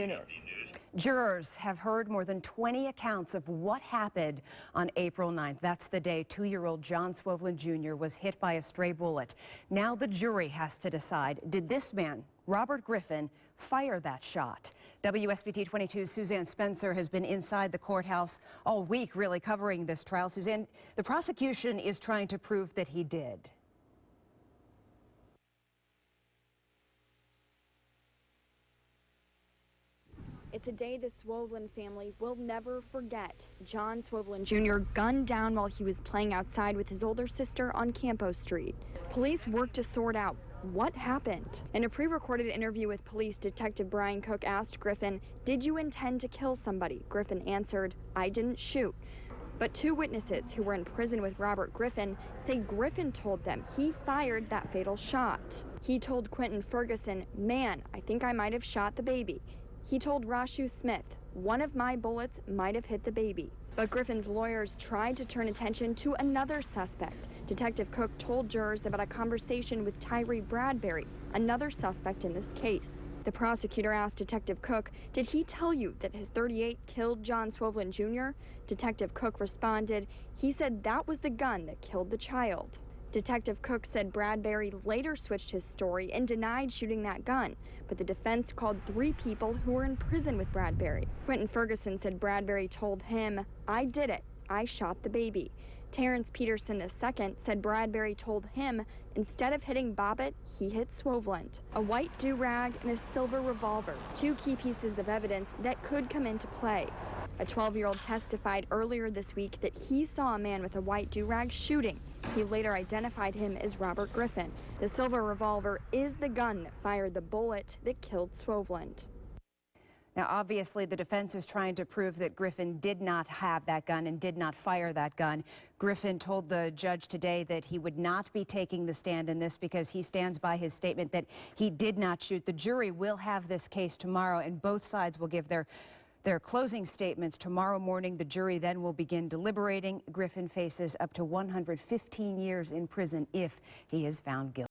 News. Jurors have heard more than 20 accounts of what happened on April 9th. That's the day 2-year-old John Swoveland Junior was hit by a stray bullet. Now the jury has to decide, did this man, Robert Griffin, fire that shot? WSBT-22's Suzanne Spencer has been inside the courthouse all week, really covering this trial. Suzanne, the prosecution is trying to prove that he did. It's a day the Swoveland family will never forget. John Swoveland Jr. gunned down while he was playing outside with his older sister on Campo Street. Police worked to sort out what happened. In a pre-recorded interview with police, Detective Brian Cook asked Griffin, "Did you intend to kill somebody?" Griffin answered, "I didn't shoot." But two witnesses who were in prison with Robert Griffin say Griffin told them he fired that fatal shot. He told Quentin Ferguson, "Man, I think I might have shot the baby." He told Rashu Smith, "One of my bullets might have hit the baby." But Griffin's lawyers tried to turn attention to another suspect. Detective Cook told jurors about a conversation with Tyree Bradbury, another suspect in this case. The prosecutor asked Detective Cook, "Did he tell you that his .38 killed John Swoveland Jr.?" Detective Cook responded, "He said that was the gun that killed the child." Detective Cook said Bradbury later switched his story and denied shooting that gun, but the defense called 3 people who were in prison with Bradbury. Quentin Ferguson said Bradbury told him, "I did it. I shot the baby." Terrence Peterson II said Bradbury told him, instead of hitting Bobbitt, he hit Swoveland. A white do-rag and a silver revolver, 2 key pieces of evidence that could come into play. A 12-year-old testified earlier this week that he saw a man with a white do-rag shooting. He later identified him as Robert Griffin. The silver revolver is the gun that fired the bullet that killed Swoveland. Now, obviously, the defense is trying to prove that Griffin did not have that gun and did not fire that gun. Griffin told the judge today that he would not be taking the stand in this because he stands by his statement that he did not shoot. The jury will have this case tomorrow, and both sides will give their closing statements tomorrow morning. The jury then will begin deliberating. Griffin faces up to 115 years in prison if he is found guilty.